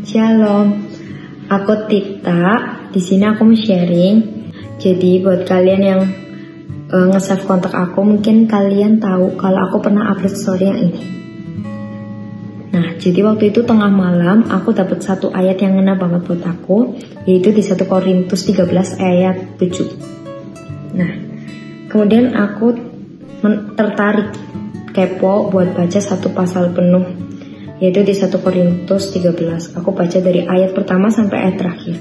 Shalom, aku Tita. Di sini aku mau sharing. Jadi buat kalian yang nge-save kontak aku, mungkin kalian tahu kalau aku pernah upload story yang ini. Nah, jadi waktu itu tengah malam aku dapat satu ayat yang ngena banget buat aku, yaitu di 1 Korintus 13 ayat 7. Nah, kemudian aku tertarik kepo buat baca satu pasal penuh, yaitu di 1 Korintus 13. Aku baca dari ayat pertama sampai ayat terakhir.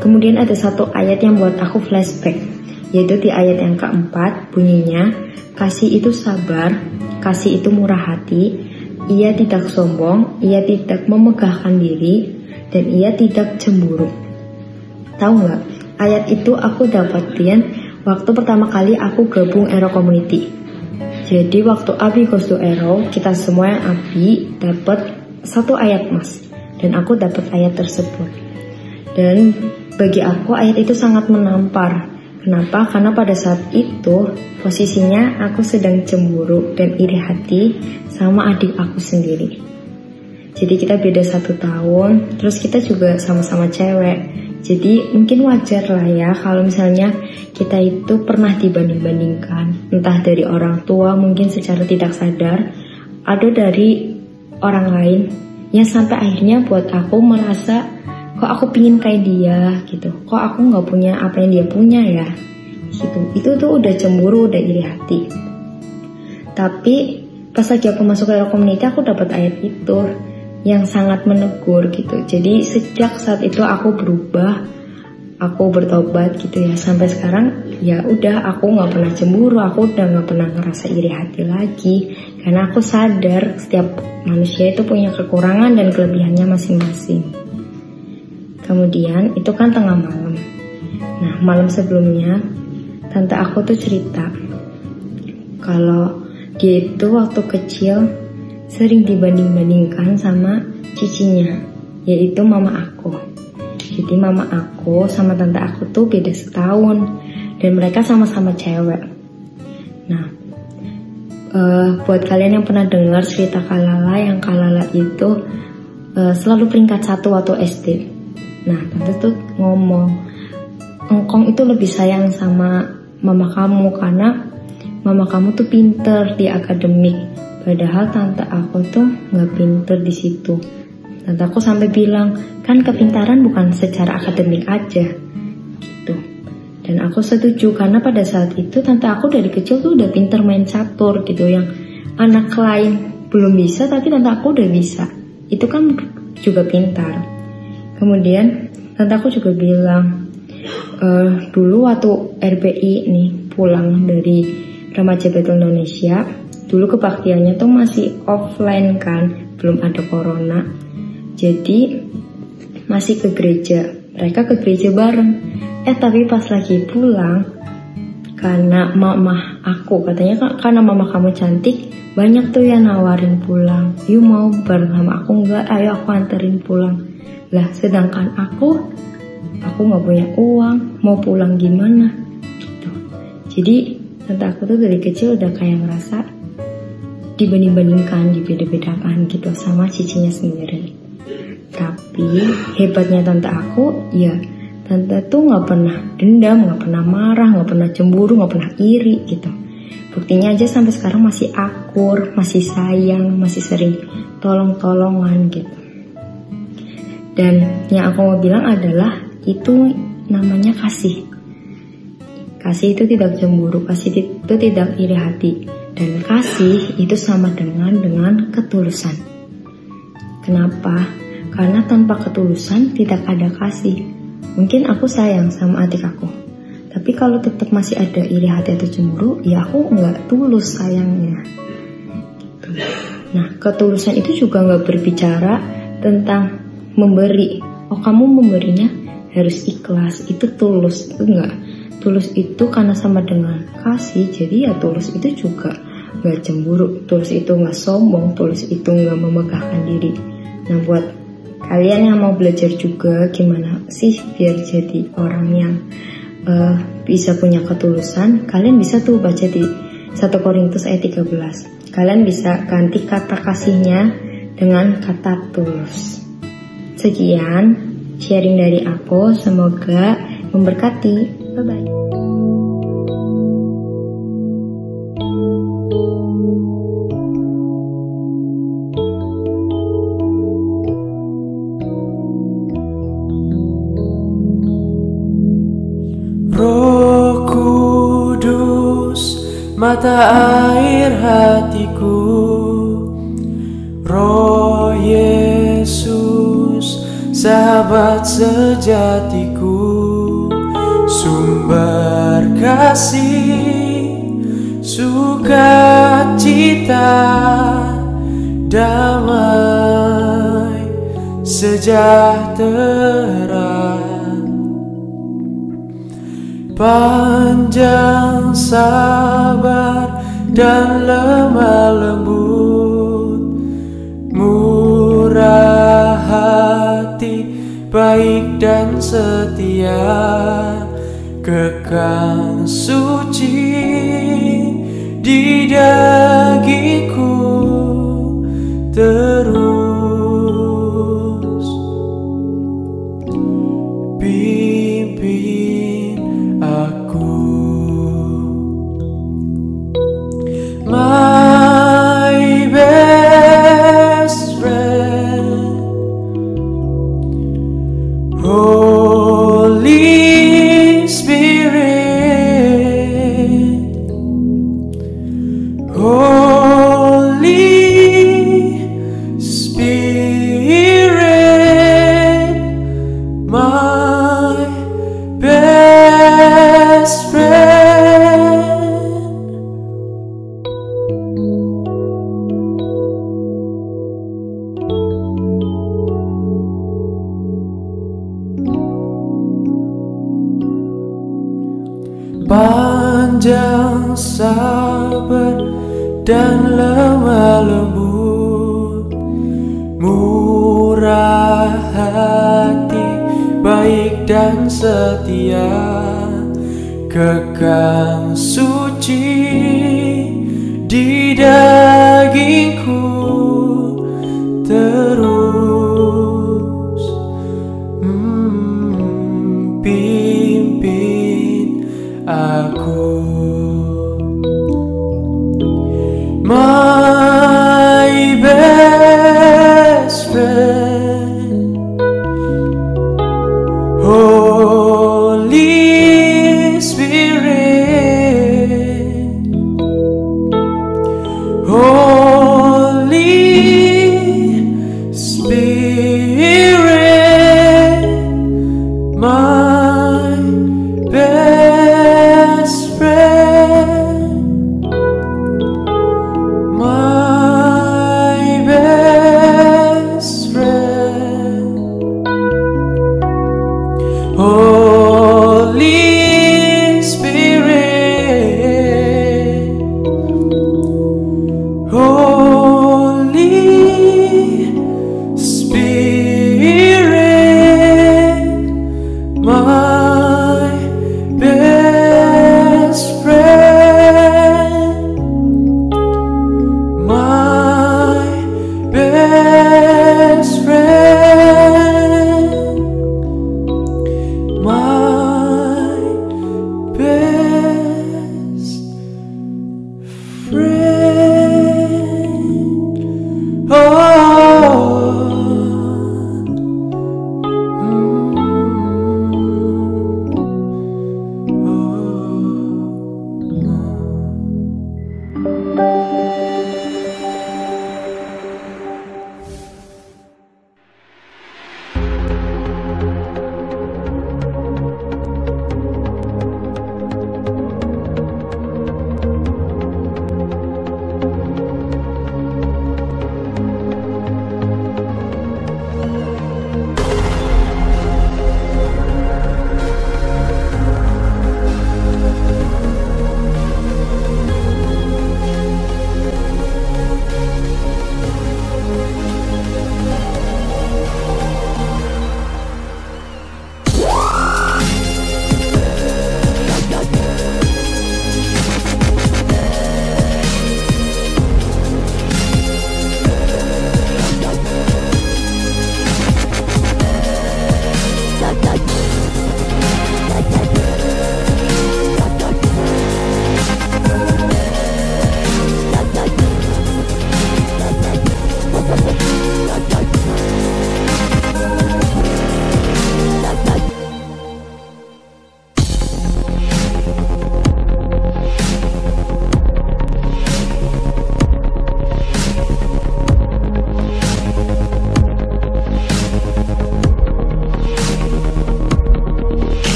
Kemudian ada satu ayat yang buat aku flashback, yaitu di ayat yang keempat, bunyinya, kasih itu sabar, kasih itu murah hati, ia tidak sombong, ia tidak memegahkan diri, dan ia tidak cemburu. Tahu nggak? Ayat itu aku dapetin waktu pertama kali aku gabung Ero Community. Jadi waktu Abi goes to Ero, kita semua yang Abi dapat satu ayat mas, dan aku dapat ayat tersebut. Dan bagi aku ayat itu sangat menampar. Kenapa? Karena pada saat itu posisinya aku sedang cemburu dan iri hati sama adik aku sendiri. Jadi kita beda 1 tahun, terus kita juga sama-sama cewek. Jadi mungkin wajar lah ya kalau misalnya kita itu pernah dibanding-bandingkan, entah dari orang tua mungkin secara tidak sadar, atau dari orang lain, yang sampai akhirnya buat aku merasa kok aku pingin kayak dia gitu, kok aku nggak punya apa yang dia punya ya gitu. Itu tuh udah cemburu, udah iri hati. Tapi pas lagi aku masuk ke community, aku dapat ayat itu yang sangat menegur gitu. Jadi sejak saat itu aku berubah, aku bertobat gitu ya. Sampai sekarang ya udah, aku nggak pernah cemburu, aku udah nggak pernah ngerasa iri hati lagi, karena aku sadar setiap manusia itu punya kekurangan dan kelebihannya masing-masing. Kemudian itu kan tengah malam. Nah, malam sebelumnya tante aku tuh cerita kalau dia itu waktu kecil sering dibanding-bandingkan sama cicinya, yaitu mama aku. Jadi mama aku sama tante aku tuh beda setahun, dan mereka sama-sama cewek. Nah, buat kalian yang pernah dengar cerita Kalala, yang Kalala itu selalu peringkat 1 waktu SD. Nah, tante tuh ngomong, engkong itu lebih sayang sama mama kamu karena mama kamu tuh pinter di akademik, padahal tante aku tuh nggak pinter di situ. Tante aku sampai bilang, kan kepintaran bukan secara akademik aja gitu. Dan aku setuju, karena pada saat itu tante aku dari kecil tuh udah pinter main catur gitu, yang anak lain belum bisa tapi tante aku udah bisa. Itu kan juga pintar. Kemudian tante aku juga bilang, dulu waktu RBI nih pulang dari Remaja Betul Indonesia, dulu kebaktiannya tuh masih offline kan, belum ada corona. Jadi masih ke gereja, mereka ke gereja bareng. Tapi pas lagi pulang, karena mama aku katanya, karena mama kamu cantik, banyak tuh yang nawarin pulang. You mau bareng sama aku nggak? Ayo aku anterin pulang. Lah sedangkan aku nggak punya uang, mau pulang gimana gitu. Jadi tante aku tuh dari kecil udah kayak ngerasa dibanding-bandingkan, dibeda-bedakan gitu sama cicinya sendiri. Tapi hebatnya tante aku, ya tante tuh nggak pernah dendam, nggak pernah marah, nggak pernah cemburu, nggak pernah iri gitu. Buktinya aja sampai sekarang masih akur, masih sayang, masih sering tolong-tolongan gitu. Dan yang aku mau bilang adalah itu namanya kasih. Kasih itu tidak cemburu, kasih itu tidak iri hati, dan kasih itu sama dengan ketulusan. Kenapa? Karena tanpa ketulusan tidak ada kasih. Mungkin aku sayang sama adik aku, tapi kalau tetap masih ada iri hati atau cemburu, ya aku nggak tulus sayangnya. Gitu. Nah, ketulusan itu juga nggak berbicara tentang memberi. Oh, kamu memberinya harus ikhlas, itu tulus, itu enggak. Tulus itu karena sama dengan kasih, jadi ya tulus itu juga nggak cemburu, tulus itu nggak sombong, tulus itu nggak memegahkan diri. Nah, buat kalian yang mau belajar juga gimana sih biar jadi orang yang bisa punya ketulusan, kalian bisa tuh baca di 1 Korintus ayat 13. Kalian bisa ganti kata kasihnya dengan kata tulus. Sekian sharing dari aku, semoga memberkati. Bye-bye. Roh Kudus, mata air hatiku, Roh Yesus, sahabat sejatiku, sumber kasih, sukacita, damai, sejahtera. Panjang sabar dan lemah lembut, murah hati, baik dan setia, kekal suci di dagingku terus. My best friend, Holy Spirit, Holy Spirit, my best friend. Panjang sabar dan lemah lembut, murah hati, baik dan setia, kekal suci di dagingku terus. Pimpin aku. My best friend, Holy Spirit, Holy Spirit.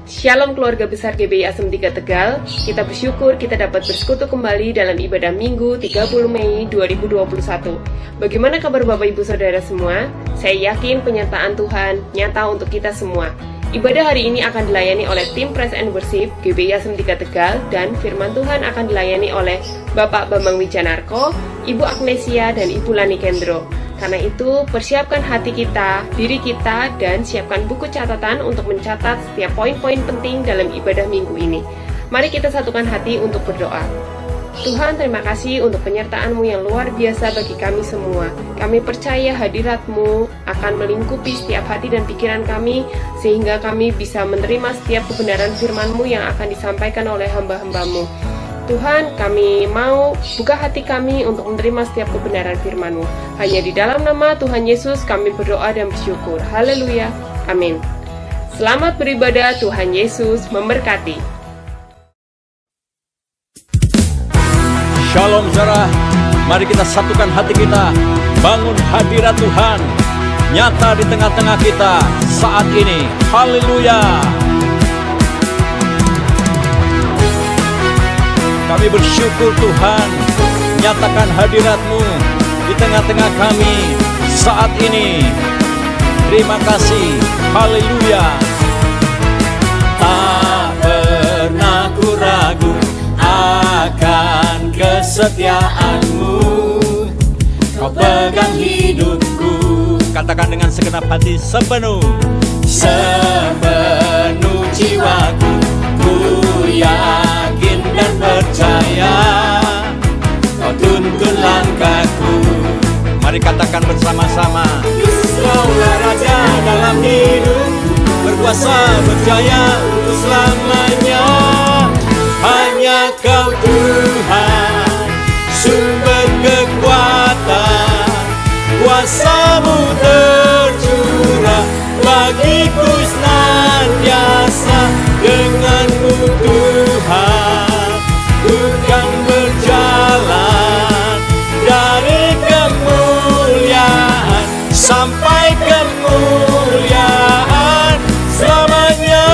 Shalom keluarga besar GBI Asem 3 Tegal. Kita bersyukur kita dapat bersekutu kembali dalam ibadah Minggu 30 Mei 2021. Bagaimana kabar Bapak Ibu Saudara semua? Saya yakin penyertaan Tuhan nyata untuk kita semua. Ibadah hari ini akan dilayani oleh tim Praise and Worship GBI Asem 3 Tegal, dan firman Tuhan akan dilayani oleh Bapak Bambang Wijanarko, Ibu Agnesia, dan Ibu Lani Kendro. Karena itu, persiapkan hati kita, diri kita, dan siapkan buku catatan untuk mencatat setiap poin-poin penting dalam ibadah minggu ini. Mari kita satukan hati untuk berdoa. Tuhan, terima kasih untuk penyertaan-Mu yang luar biasa bagi kami semua. Kami percaya hadirat-Mu akan melingkupi setiap hati dan pikiran kami, sehingga kami bisa menerima setiap kebenaran firman-Mu yang akan disampaikan oleh hamba-hamba-Mu. Tuhan, kami mau buka hati kami untuk menerima setiap kebenaran firman-Mu. Hanya di dalam nama Tuhan Yesus kami berdoa dan bersyukur. Haleluya. Amin. Selamat beribadah, Tuhan Yesus memberkati. Shalom saudara, mari kita satukan hati kita, bangun hadirat Tuhan nyata di tengah-tengah kita saat ini. Haleluya. Kami bersyukur Tuhan, nyatakan hadirat-Mu di tengah-tengah kami saat ini. Terima kasih, haleluya. Tak pernah ku ragu akan kesetiaan-Mu, Kau pegang hidupku. Katakan dengan segenap hati, sepenuh jiwaku, ku yakin dan percaya Kau tuntun langkahku. Mari katakan bersama-sama, Kaulah Raja dalam hidupku, berkuasa berjaya untuk selamanya. Hanya Kau Tuhan, sumber kekuatan, kuasa-Mu tercurah bagiku senantiasa. Dengan-Mu Tuhan, ku kan berjalan dari kemuliaan sampai kemuliaan selamanya.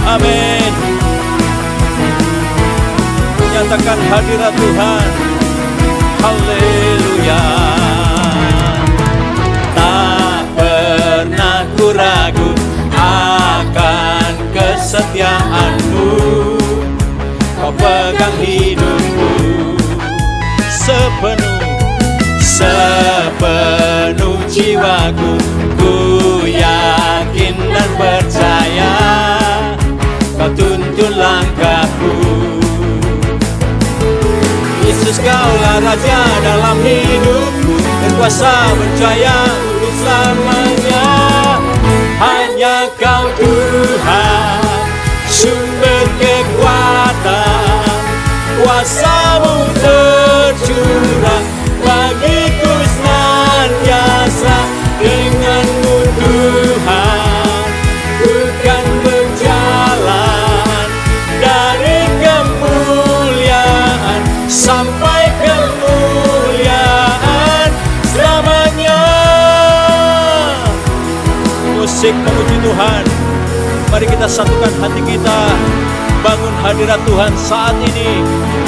Amin. Nyatakan hadirat Tuhan. Haleluya. Tak pernah ku ragu akan kesetiaan-Mu, Kau pegang hidupku. Sepenuh jiwaku, ku yakin dan percaya Kau tuntun langkahku. Yesus, Kaulah Raja dalam hidupku, berkuasa berjaya untuk selamanya. Hanya Kau Tuhan, sumber kekuatan, kuasa-Mu tercurah bagiku senantiasa. Dengan-Mu Tuhan, ku kan berjalan dari kemuliaan sampai kemuliaan selamanya. Musik memuji Tuhan. Mari kita satukan hati kita, bangun hadirat Tuhan saat ini.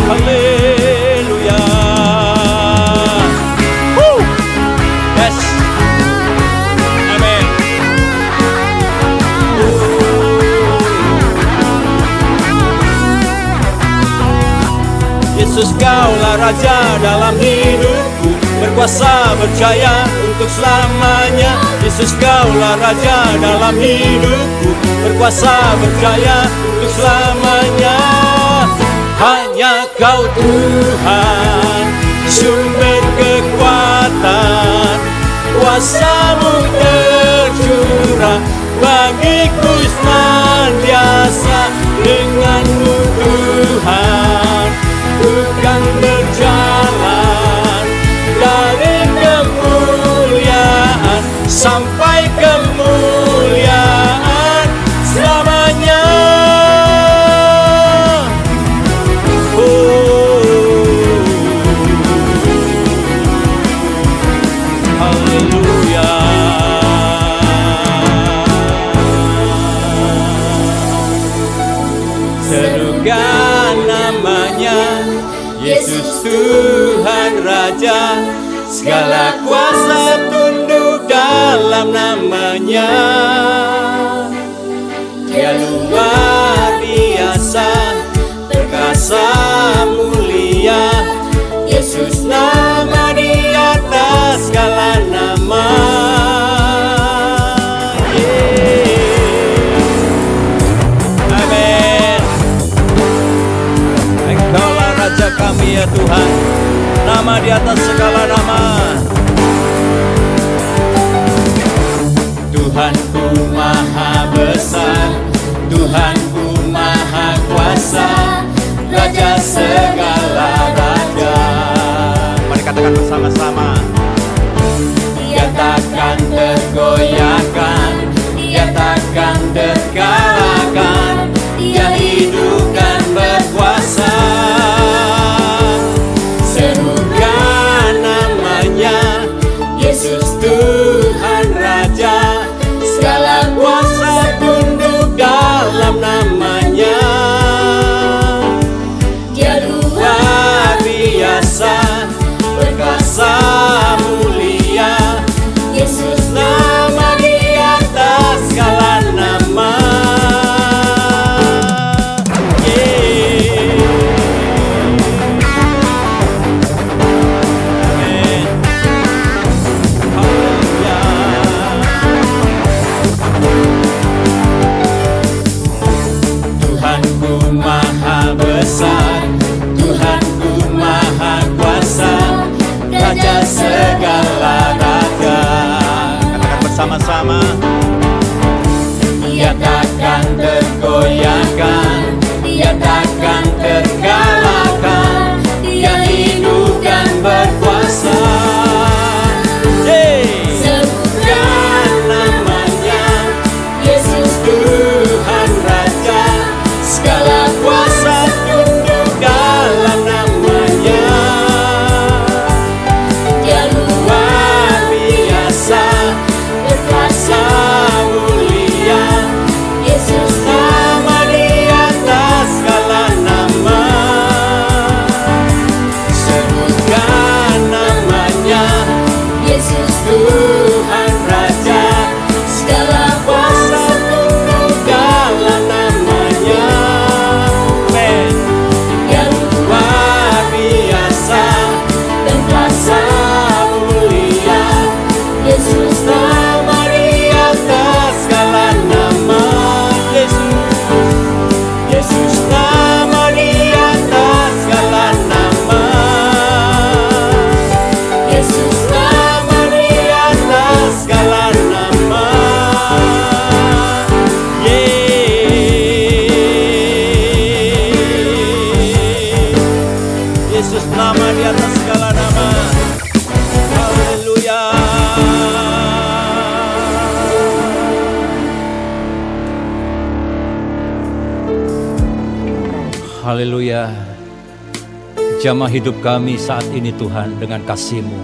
Haleluya. Yes. Amin. Yesus, Kaulah Raja dalam hidupku, berkuasa berjaya untuk selamanya. Yesus, Kaulah Raja dalam hidupku, berkuasa berjaya untuk selamanya. Hanya Kau Tuhan, sumber kekuatan, kuasa-Mu tercurah bagiku senantiasa. Dengan-Mu Tuhan, ku kan berjalan dari kemuliaan sampai kemuliaan selamanya. Haleluya. Tuhan Raja, segala kuasa tunduk dalam nama-Nya. Dia luar biasa, perkasa mulia, Yesus nama di atas segala nama. Amin. Engkaulah Raja kami ya Tuhan, nama di atas segala nama. Tuhanku maha besar, Tuhanku maha kuasa, Raja segala raja. Mari katakan bersama-sama. Dia takkan tergoyahkan, Dia takkan terkalahkan, Dia hidup dan berkuasa. Serukan namanya, Yesus Tuhan Raja, segala kuasa tunduk dalam nama-Nya. Dia luar biasa, perkasa mulia, Yesus nama di atas segala nama. Amin. Haleluya. Tuhanku maha besar, Tuhanku maha kuasa, Raja segala raja. Katakan bersama-sama. Dia takkan tergoyahkan, Dia takkan terkalahkan, Dia hidup dan berkuasa. Serukan namanya, Yesus Tuhan Raja, segala kuasa tunduk dalam nama-Nya. Dia luar biasa, berkuasa mulia, Yesus nama di atas segala nama. Sebutkan namanya, Yesus Tuhan Raja, segala kuasa tunduk dalam nama-Nya. Amen. Dia luar biasa, berkuasa mulia, Yesus nama di atas segala nama. Yesus nama di atas segala nama. Yesus nama di atas segala nama. Yesus nama di atas segala nama. Haleluya. Haleluya. Jamah hidup kami saat ini Tuhan dengan kasih-Mu.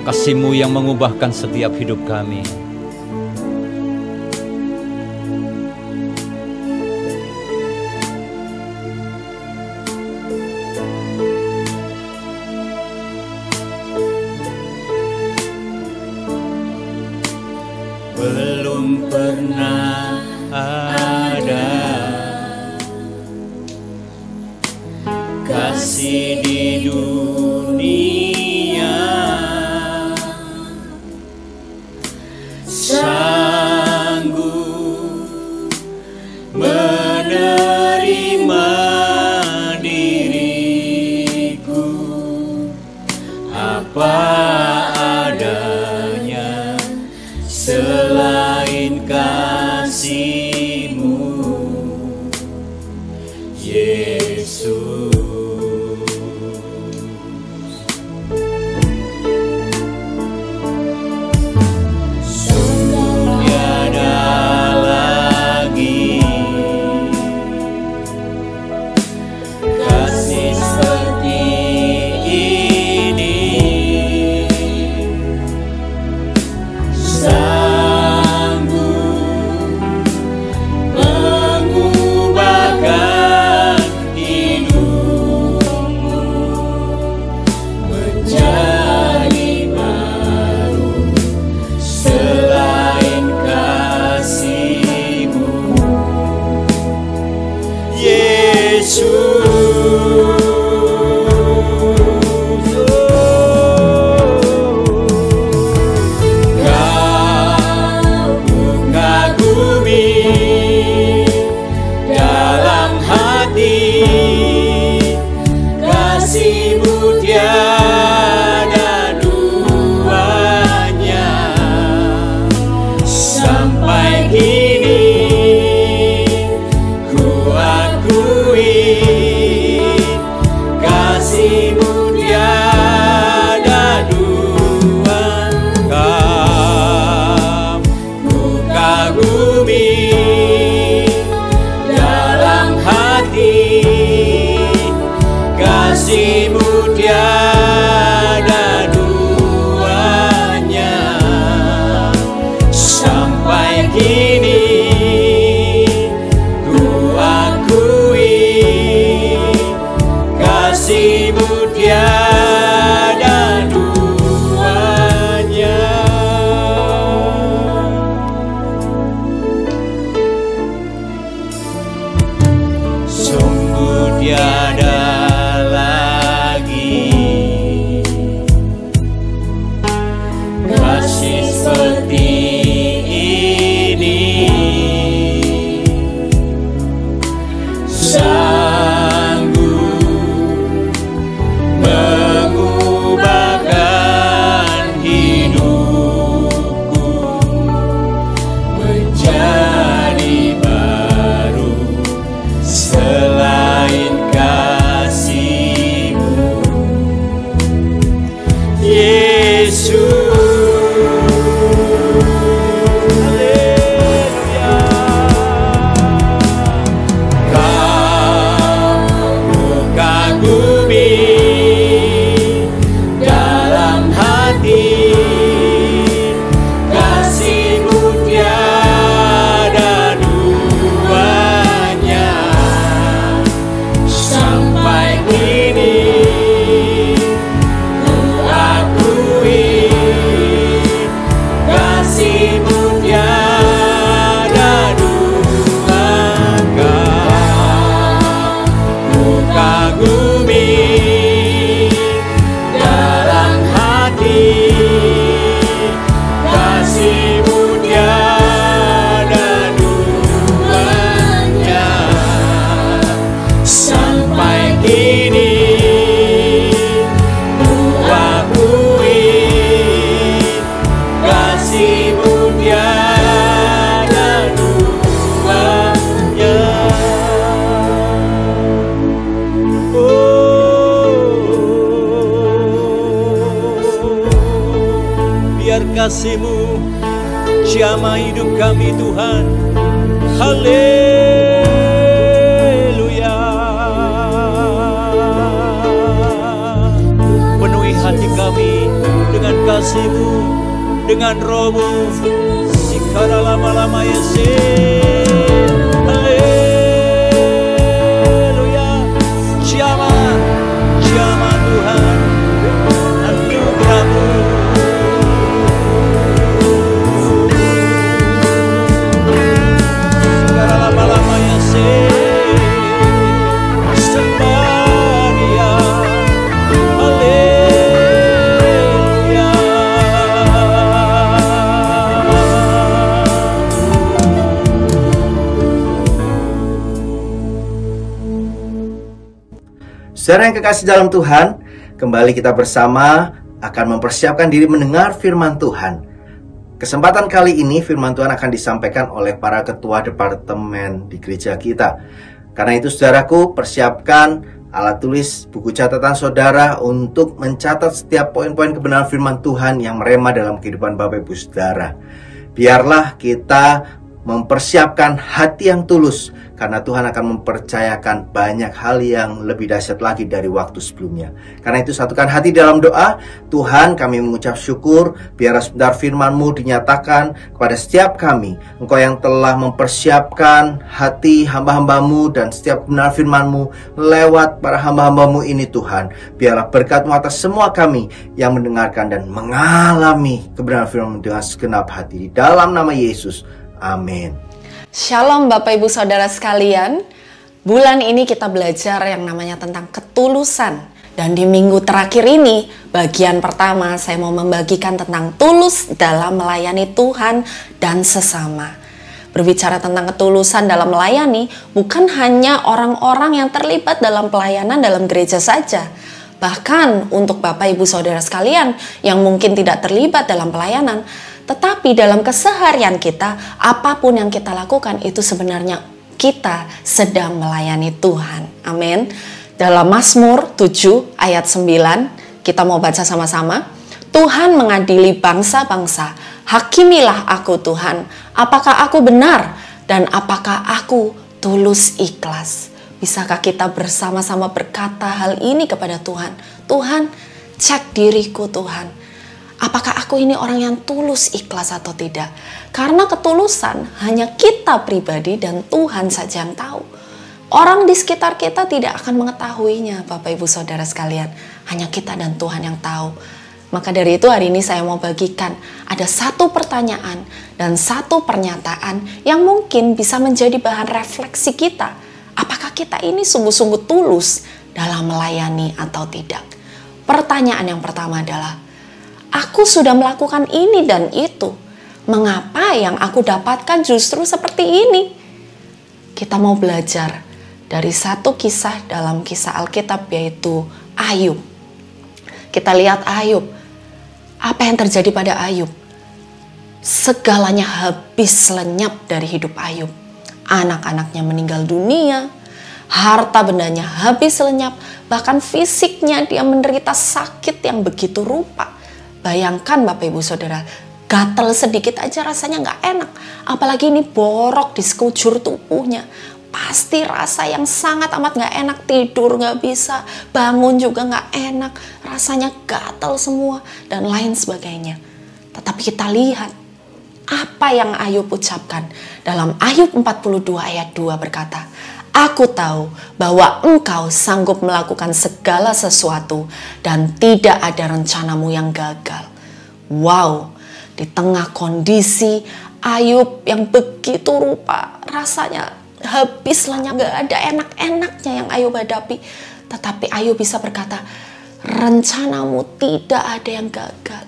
Kasih-Mu yang mengubahkan setiap hidup kami. Belum pernah ada kasih di dunia sanggup menerima diriku apa adanya selain kasih-Mu, Yesus. Sungguh tiada lagi kasih seperti ini. kini ku akui kasih-Mu tiada dua. Ku kagumi dalam hati kasih-Mu tiada duanya. Sampai kini ku akui kasih-Mu tiada duanya. Sungguh tiada lagi kasih seperti ini, sanggup mengubahkan hidupku menjadi baru selain kasih-Mu, Yesus. Kasih-Mu jamah hidup kami Tuhan. Haleluya. Penuhi hati kami dengan kasih-Mu, dengan Roh-Mu. Sikara lama-lama Yesus. Haleluya. Jamah Tuhan, anugerah-Mu. Saudara yang kekasih dalam Tuhan, kembali kita bersama akan mempersiapkan diri mendengar firman Tuhan. Kesempatan kali ini firman Tuhan akan disampaikan oleh para ketua departemen di gereja kita. Karena itu saudaraku, persiapkan alat tulis, buku catatan saudara untuk mencatat setiap poin-poin kebenaran firman Tuhan yang merema dalam kehidupan Bapak Ibu Saudara. Biarlah kita mempersiapkan hati yang tulus, karena Tuhan akan mempercayakan banyak hal yang lebih dahsyat lagi dari waktu sebelumnya. Karena itu satukan hati dalam doa. Tuhan, kami mengucap syukur, biar sebentar firman-Mu dinyatakan kepada setiap kami. Engkau yang telah mempersiapkan hati hamba-hamba-Mu dan setiap benar firman-Mu lewat para hamba-hamba-Mu ini Tuhan. Biarlah berkat-Mu atas semua kami yang mendengarkan dan mengalami kebenaran firman-Mu dengan segenap hati. Di dalam nama Yesus, amin. Shalom Bapak Ibu Saudara sekalian. Bulan ini kita belajar yang namanya tentang ketulusan. Dan di minggu terakhir ini, bagian pertama saya mau membagikan tentang tulus dalam melayani Tuhan dan sesama. Berbicara tentang ketulusan dalam melayani, bukan hanya orang-orang yang terlibat dalam pelayanan dalam gereja saja. Bahkan untuk Bapak Ibu Saudara sekalian yang mungkin tidak terlibat dalam pelayanan, Tetapi dalam keseharian kita, apapun yang kita lakukan itu sebenarnya kita sedang melayani Tuhan. Amin. Dalam Mazmur 7 ayat 9, kita mau baca sama-sama. Tuhan mengadili bangsa-bangsa, hakimilah aku Tuhan, apakah aku benar dan apakah aku tulus ikhlas. Bisakah kita bersama-sama berkata hal ini kepada Tuhan? Tuhan, cek diriku Tuhan. Apakah aku ini orang yang tulus ikhlas atau tidak? Karena ketulusan hanya kita pribadi dan Tuhan saja yang tahu. Orang di sekitar kita tidak akan mengetahuinya, Bapak Ibu Saudara sekalian. Hanya kita dan Tuhan yang tahu. Maka dari itu hari ini saya mau bagikan ada satu pertanyaan dan satu pernyataan yang mungkin bisa menjadi bahan refleksi kita. Apakah kita ini sungguh-sungguh tulus dalam melayani atau tidak? Pertanyaan yang pertama adalah, aku sudah melakukan ini dan itu. Mengapa yang aku dapatkan justru seperti ini? Kita mau belajar dari satu kisah dalam kisah Alkitab, yaitu Ayub. Kita lihat Ayub. Apa yang terjadi pada Ayub? Segalanya habis lenyap dari hidup Ayub. Anak-anaknya meninggal dunia, harta bendanya habis lenyap, bahkan fisiknya dia menderita sakit yang begitu rupa. Bayangkan Bapak Ibu Saudara, gatal sedikit aja rasanya nggak enak. Apalagi ini borok di sekujur tubuhnya. Pasti rasa yang sangat amat nggak enak, tidur nggak bisa, bangun juga nggak enak, rasanya gatal semua, dan lain sebagainya. Tetapi kita lihat, apa yang Ayub ucapkan dalam Ayub 42 ayat 2 berkata, aku tahu bahwa engkau sanggup melakukan segala sesuatu dan tidak ada rencanamu yang gagal. Wow, di tengah kondisi Ayub yang begitu rupa, rasanya habis lenyap, gak ada enak-enaknya yang Ayub hadapi. Tetapi Ayub bisa berkata, rencanamu tidak ada yang gagal.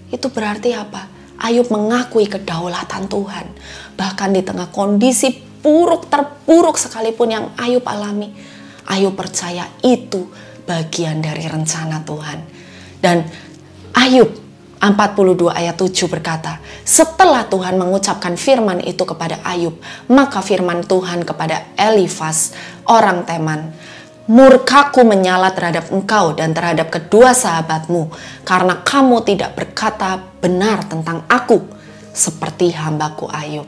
Itu berarti apa? Ayub mengakui kedaulatan Tuhan. Bahkan di tengah kondisi buruk, terburuk sekalipun yang Ayub alami, Ayub percaya itu bagian dari rencana Tuhan. Dan Ayub 42 ayat 7 berkata, setelah Tuhan mengucapkan firman itu kepada Ayub, maka firman Tuhan kepada Elifas, orang Teman, murkaku menyala terhadap engkau dan terhadap kedua sahabatmu, karena kamu tidak berkata benar tentang aku, seperti hambaku Ayub.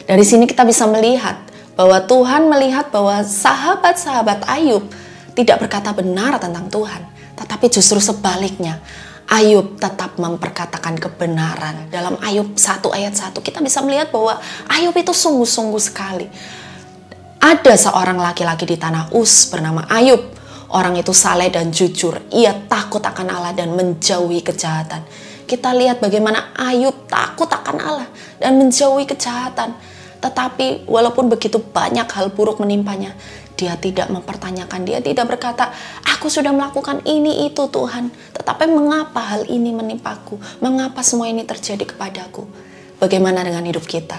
Dari sini kita bisa melihat bahwa Tuhan melihat bahwa sahabat-sahabat Ayub tidak berkata benar tentang Tuhan, tetapi justru sebaliknya, Ayub tetap memperkatakan kebenaran. Dalam Ayub 1 ayat 1 kita bisa melihat bahwa Ayub itu sungguh-sungguh sekali. Ada seorang laki-laki di tanah Uz bernama Ayub. Orang itu saleh dan jujur. Ia takut akan Allah dan menjauhi kejahatan. Kita lihat bagaimana Ayub takut akan Allah dan menjauhi kejahatan. Tetapi walaupun begitu banyak hal buruk menimpanya, dia tidak mempertanyakan, dia tidak berkata, aku sudah melakukan ini itu Tuhan. Tetapi mengapa hal ini menimpaku? Mengapa semua ini terjadi kepadaku? Bagaimana dengan hidup kita?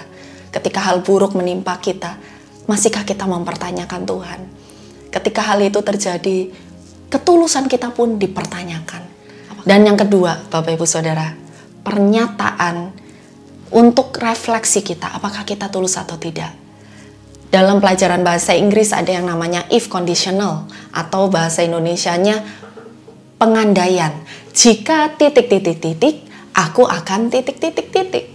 Ketika hal buruk menimpa kita, masihkah kita mempertanyakan Tuhan? Ketika hal itu terjadi, ketulusan kita pun dipertanyakan. Dan yang kedua, Bapak Ibu Saudara, pernyataan untuk refleksi kita, apakah kita tulus atau tidak. Dalam pelajaran bahasa Inggris ada yang namanya if conditional, atau bahasa Indonesianya pengandaian. Jika titik-titik-titik, aku akan titik-titik-titik.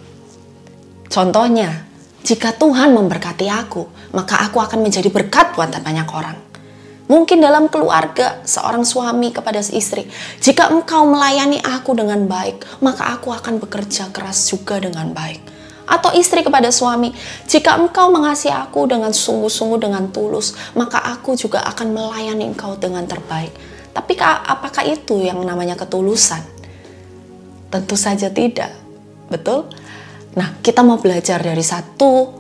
Contohnya, jika Tuhan memberkati aku, maka aku akan menjadi berkat buat banyak orang. Mungkin dalam keluarga, seorang suami kepada istri, jika engkau melayani aku dengan baik, maka aku akan bekerja keras juga dengan baik. Atau istri kepada suami, jika engkau mengasihi aku dengan sungguh-sungguh, dengan tulus, maka aku juga akan melayani engkau dengan terbaik. Tapi apakah itu yang namanya ketulusan? Tentu saja tidak, betul? Nah, kita mau belajar dari satu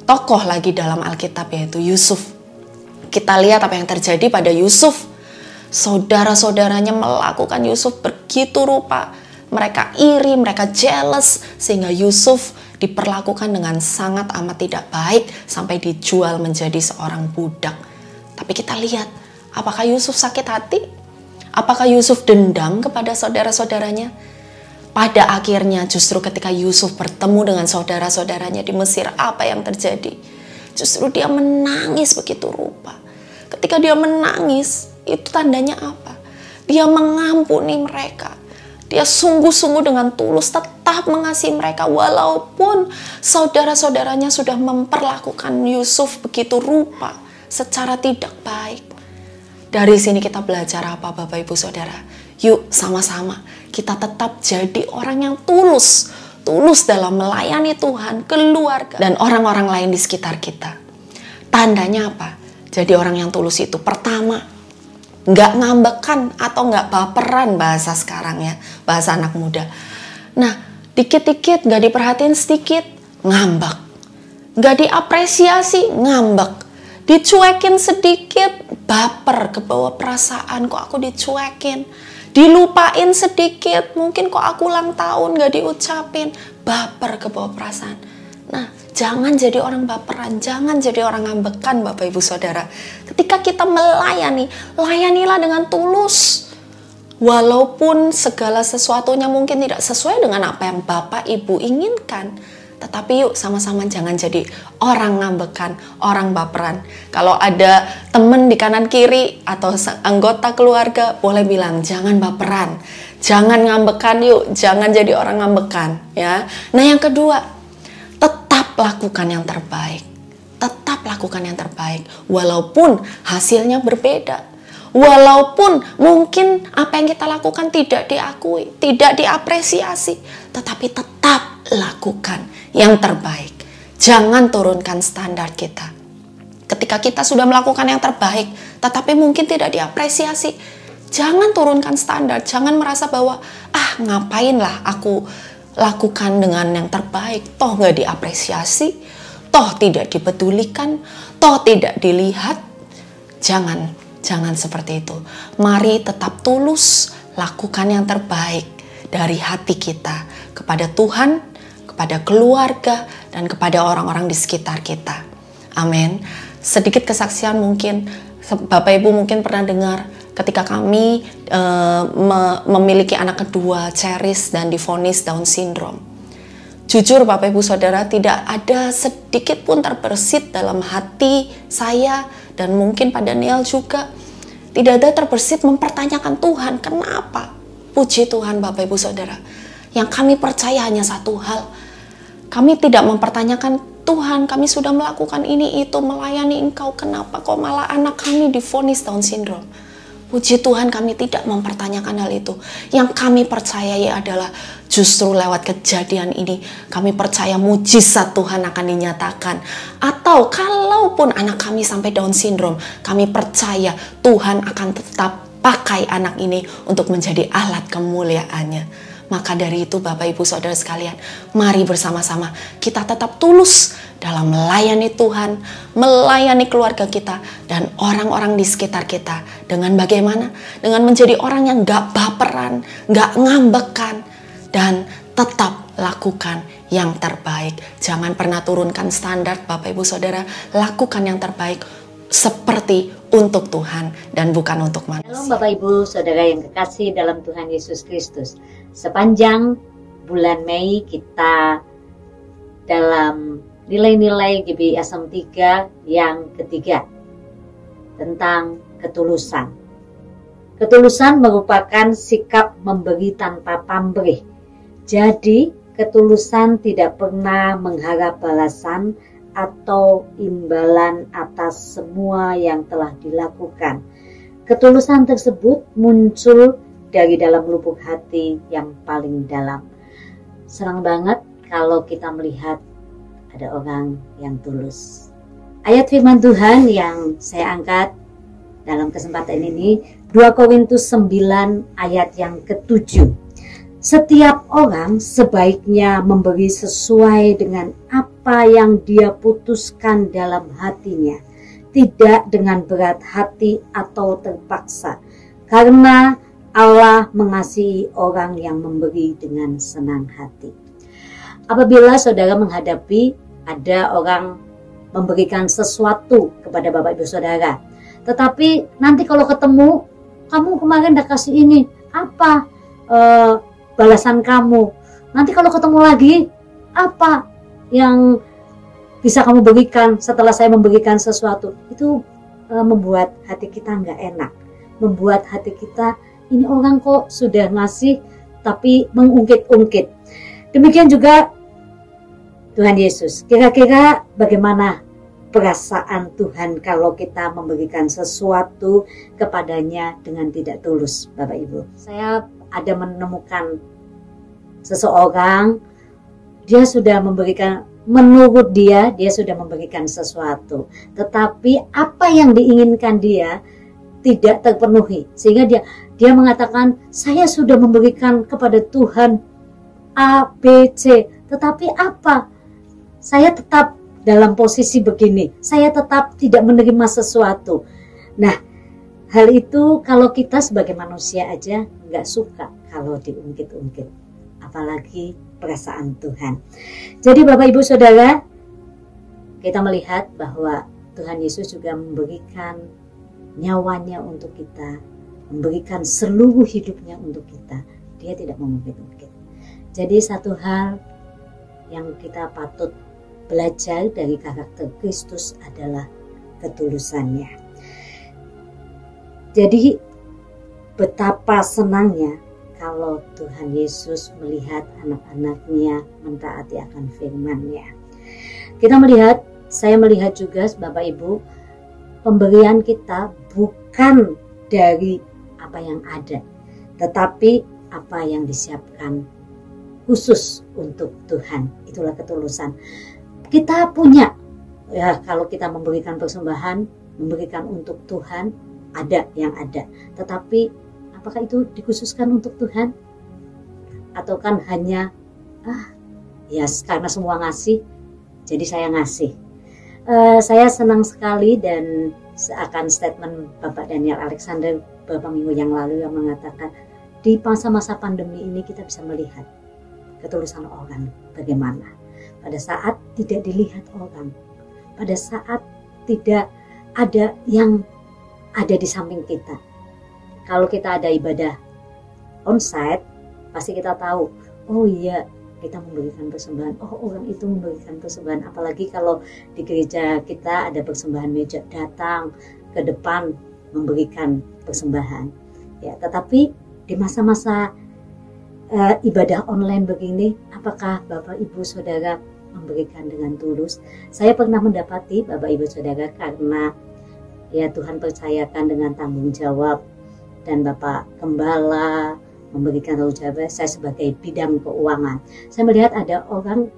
tokoh lagi dalam Alkitab, yaitu Yusuf. Kita lihat apa yang terjadi pada Yusuf. Saudara-saudaranya melakukan Yusuf begitu rupa. Mereka iri, mereka jealous, sehingga Yusuf diperlakukan dengan sangat amat tidak baik sampai dijual menjadi seorang budak. Tapi kita lihat, apakah Yusuf sakit hati? Apakah Yusuf dendam kepada saudara-saudaranya? pada akhirnya justru ketika Yusuf bertemu dengan saudara-saudaranya di Mesir, apa yang terjadi? Justru dia menangis begitu rupa. Ketika dia menangis, itu tandanya apa? Dia mengampuni mereka. Dia sungguh-sungguh dengan tulus tetap mengasihi mereka walaupun saudara-saudaranya sudah memperlakukan Yusuf begitu rupa secara tidak baik. Dari sini kita belajar apa Bapak Ibu Saudara? Yuk sama-sama kita tetap jadi orang yang tulus. Tulus dalam melayani Tuhan, keluarga, dan orang-orang lain di sekitar kita. Tandanya apa? Jadi orang yang tulus itu pertama, nggak ngambekan atau nggak baperan bahasa sekarang ya, bahasa anak muda. Nah, dikit-dikit nggak diperhatiin sedikit, ngambek. Nggak diapresiasi, ngambek. Dicuekin sedikit, baper, kebawa perasaan, kok aku dicuekin. Dilupain sedikit, mungkin kok aku ulang tahun nggak diucapin, baper, kebawa perasaan. Nah, jangan jadi orang baperan, jangan jadi orang ngambekan Bapak Ibu Saudara. Ketika kita melayani, layanilah dengan tulus. Walaupun segala sesuatunya mungkin tidak sesuai dengan apa yang Bapak Ibu inginkan. Tetapi yuk sama-sama jangan jadi orang ngambekan, orang baperan. Kalau ada teman di kanan kiri atau anggota keluarga, boleh bilang jangan baperan, jangan ngambekan yuk, jangan jadi orang ngambekan ya. Nah yang kedua, tetap lakukan yang terbaik. Tetap lakukan yang terbaik walaupun hasilnya berbeda. Walaupun mungkin apa yang kita lakukan tidak diakui, tidak diapresiasi, tetapi tetap lakukan yang terbaik. Jangan turunkan standar kita. Ketika kita sudah melakukan yang terbaik, tetapi mungkin tidak diapresiasi, jangan turunkan standar. Jangan merasa bahwa, ngapainlah aku lakukan dengan yang terbaik, toh nggak diapresiasi, toh tidak dipedulikan, toh tidak dilihat. Jangan seperti itu. Mari tetap tulus, lakukan yang terbaik dari hati kita kepada Tuhan, kepada keluarga, dan kepada orang-orang di sekitar kita. Amin. Sedikit kesaksian mungkin, Bapak Ibu mungkin pernah dengar ketika kami memiliki anak kedua, Ceris, dan divonis Down syndrome. Jujur Bapak Ibu Saudara, tidak ada sedikit pun terbersit dalam hati saya, dan mungkin Pak Daniel juga, tidak ada terbersit mempertanyakan Tuhan, kenapa? Puji Tuhan Bapak Ibu Saudara, yang kami percaya hanya satu hal, kami tidak mempertanyakan Tuhan, kami sudah melakukan ini itu, melayani Engkau, kenapa kok malah anak kami divonis Down syndrome? Puji Tuhan kami tidak mempertanyakan hal itu. Yang kami percayai adalah justru lewat kejadian ini kami percaya mujizat Tuhan akan dinyatakan. Atau kalaupun anak kami sampai Down syndrome, kami percaya Tuhan akan tetap pakai anak ini untuk menjadi alat kemuliaannya. Maka dari itu Bapak Ibu Saudara sekalian, mari bersama-sama kita tetap tulus dalam melayani Tuhan, melayani keluarga kita, dan orang-orang di sekitar kita. Dengan bagaimana? Dengan menjadi orang yang gak baperan, gak ngambekan, dan tetap lakukan yang terbaik. Jangan pernah turunkan standar Bapak Ibu Saudara, lakukan yang terbaik seperti untuk Tuhan dan bukan untuk manusia. Halo Bapak Ibu Saudara yang kekasih dalam Tuhan Yesus Kristus. Sepanjang bulan Mei kita dalam nilai-nilai GBI Asam 3 yang ketiga tentang ketulusan. Ketulusan merupakan sikap memberi tanpa pamrih. Jadi ketulusan tidak pernah mengharap balasan atau imbalan atas semua yang telah dilakukan. Ketulusan tersebut muncul dari dalam lubuk hati yang paling dalam. Senang banget kalau kita melihat ada orang yang tulus. Ayat firman Tuhan yang saya angkat dalam kesempatan ini 2 Korintus 9 ayat yang ke-7. Setiap orang sebaiknya memberi sesuai dengan apa yang dia putuskan dalam hatinya, tidak dengan berat hati atau terpaksa, karena Allah mengasihi orang yang memberi dengan senang hati. Apabila saudara menghadapi ada orang memberikan sesuatu kepada Bapak Ibu Saudara, tetapi nanti kalau ketemu, kamu kemarin udah kasih ini, apa? balasan kamu? Nanti kalau ketemu lagi, apa yang bisa kamu berikan setelah saya memberikan sesuatu? Itu membuat hati kita nggak enak, membuat hati kita, ini orang kok sudah ngasih tapi mengungkit-ungkit. Demikian juga Tuhan Yesus. Kira-kira bagaimana perasaan Tuhan kalau kita memberikan sesuatu kepadanya dengan tidak tulus, Bapak Ibu? Saya ada menemukan seseorang, dia sudah memberikan, menurut dia sudah memberikan sesuatu, tetapi apa yang diinginkan dia tidak terpenuhi, sehingga dia mengatakan, saya sudah memberikan kepada Tuhan A, B, C, tetapi apa? Saya tetap dalam posisi begini, saya tetap tidak menerima sesuatu. Nah, hal itu kalau kita sebagai manusia aja nggak suka kalau diungkit-ungkit, apalagi perasaan Tuhan. Jadi Bapak Ibu Saudara, kita melihat bahwa Tuhan Yesus juga memberikan nyawanya untuk kita, memberikan seluruh hidupnya untuk kita. Dia tidak mengungkit-ungkit. Jadi satu hal yang kita patut belajar dari karakter Kristus adalah ketulusannya. Jadi betapa senangnya kalau Tuhan Yesus melihat anak-anaknya mentaati akan firman-Nya. Kita melihat, saya melihat juga Bapak Ibu, pemberian kita bukan dari apa yang ada, tetapi apa yang disiapkan khusus untuk Tuhan. Itulah ketulusan. Kita punya, ya, kalau kita memberikan persembahan, memberikan untuk Tuhan, ada yang ada. Tetapi apakah itu dikhususkan untuk Tuhan? Atau kan hanya, ya karena semua ngasih, jadi saya ngasih. Saya senang sekali dan akan statement Bapak Daniel Alexander beberapa minggu yang lalu yang mengatakan, di masa-masa pandemi ini kita bisa melihat ketulusan orang bagaimana. Pada saat tidak dilihat orang, pada saat tidak ada yang ada di samping kita. Kalau kita ada ibadah onsite, pasti kita tahu, oh iya, kita memberikan persembahan, oh orang itu memberikan persembahan. Apalagi kalau di gereja kita ada persembahan meja, datang ke depan memberikan persembahan. Ya, tetapi di masa-masa ibadah online begini, apakah Bapak Ibu Saudara memberikan dengan tulus? Saya pernah mendapati Bapak Ibu Saudara, karena ya Tuhan percayakan dengan tanggung jawab dan Bapak Gembala memberikan tanggung jawab, saya sebagai bidang keuangan. Saya melihat ada orang,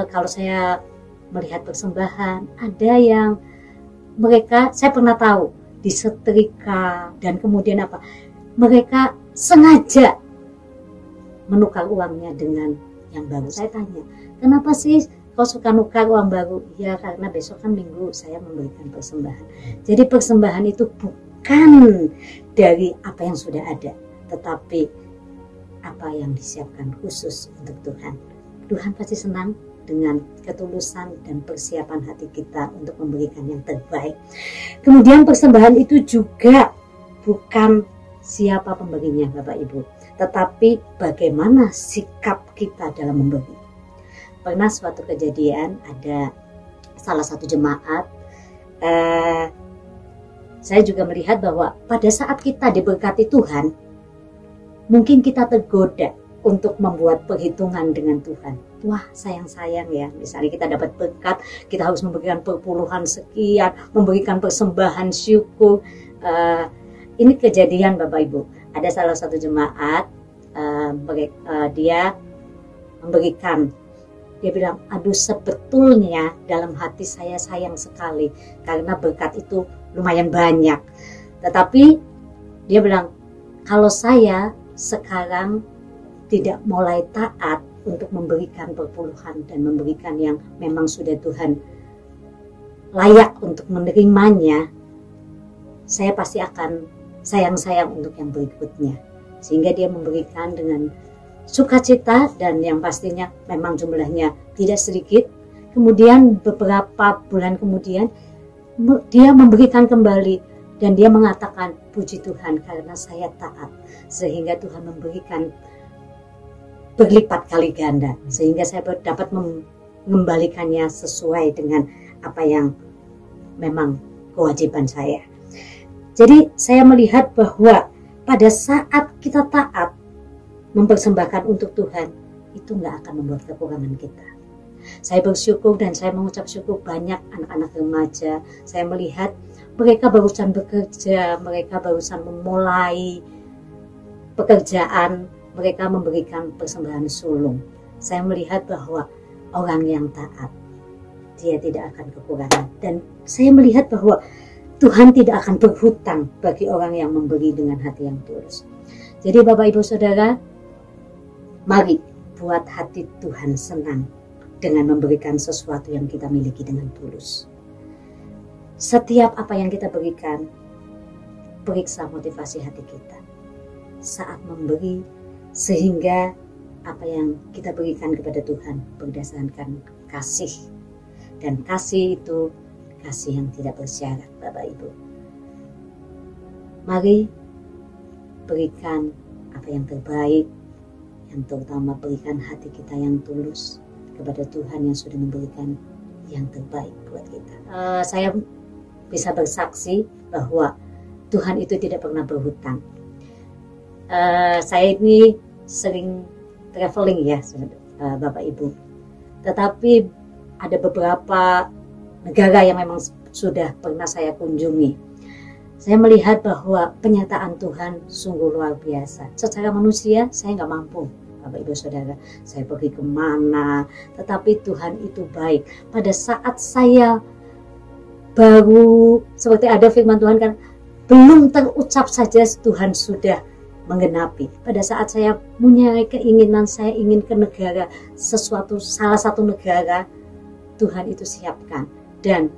kalau saya melihat persembahan, ada yang mereka, saya pernah tahu, disetrika dan kemudian apa, mereka sengaja menukar uangnya dengan yang baru. Saya tanya, kenapa sih kau suka nukar uang baru? Ya karena besok kan minggu saya memberikan persembahan. Jadi persembahan itu bukan dari apa yang sudah ada, tetapi apa yang disiapkan khusus untuk Tuhan. Tuhan pasti senang dengan ketulusan dan persiapan hati kita untuk memberikan yang terbaik. Kemudian persembahan itu juga bukan siapa pemberinya Bapak Ibu, tetapi bagaimana sikap kita dalam memberi. Pernah suatu kejadian, ada salah satu jemaat, saya juga melihat bahwa pada saat kita diberkati Tuhan, mungkin kita tergoda untuk membuat perhitungan dengan Tuhan. Wah, sayang-sayang ya, misalnya kita dapat berkat, kita harus memberikan perpuluhan sekian, memberikan persembahan syukur. Ini kejadian Bapak Ibu, ada salah satu jemaat, dia memberikan, dia bilang, aduh sebetulnya dalam hati saya sayang sekali karena berkat itu lumayan banyak. Tetapi dia bilang, kalau saya sekarang tidak mulai taat untuk memberikan perpuluhan dan memberikan yang memang sudah Tuhan layak untuk menerimanya, saya pasti akan sayang-sayang untuk yang berikutnya. Sehingga dia memberikan dengan sukacita dan yang pastinya memang jumlahnya tidak sedikit. Kemudian beberapa bulan kemudian dia memberikan kembali dan dia mengatakan, puji Tuhan karena saya taat sehingga Tuhan memberikan berlipat kali ganda, sehingga saya dapat mengembalikannya sesuai dengan apa yang memang kewajiban saya. Jadi saya melihat bahwa pada saat kita taat mempersembahkan untuk Tuhan, itu nggak akan membuat kekurangan kita. Saya bersyukur dan saya mengucap syukur banyak anak-anak remaja. Saya melihat mereka barusan bekerja, mereka barusan memulai pekerjaan, mereka memberikan persembahan sulung. Saya melihat bahwa orang yang taat, dia tidak akan kekurangan. Dan saya melihat bahwa Tuhan tidak akan berhutang bagi orang yang memberi dengan hati yang tulus. Jadi Bapak Ibu Saudara, mari buat hati Tuhan senang dengan memberikan sesuatu yang kita miliki dengan tulus. Setiap apa yang kita berikan, periksa motivasi hati kita saat memberi, sehingga apa yang kita berikan kepada Tuhan berdasarkan kasih. Dan kasih itu kasih yang tidak bersyarat, Bapak Ibu. Mari berikan apa yang terbaik, yang terutama berikan hati kita yang tulus kepada Tuhan yang sudah memberikan yang terbaik buat kita. Saya bisa bersaksi bahwa Tuhan itu tidak pernah berhutang. Saya ini sering traveling ya, Bapak Ibu. Tetapi ada beberapa negara yang memang sudah pernah saya kunjungi. Saya melihat bahwa penyataan Tuhan sungguh luar biasa. Secara manusia saya nggak mampu, Bapak Ibu Saudara, saya pergi kemana, tetapi Tuhan itu baik. Pada saat saya baru, seperti ada firman Tuhan kan, belum terucap saja Tuhan sudah menggenapi. Pada saat saya punya keinginan, saya ingin ke negara sesuatu, salah satu negara, Tuhan itu siapkan. Dan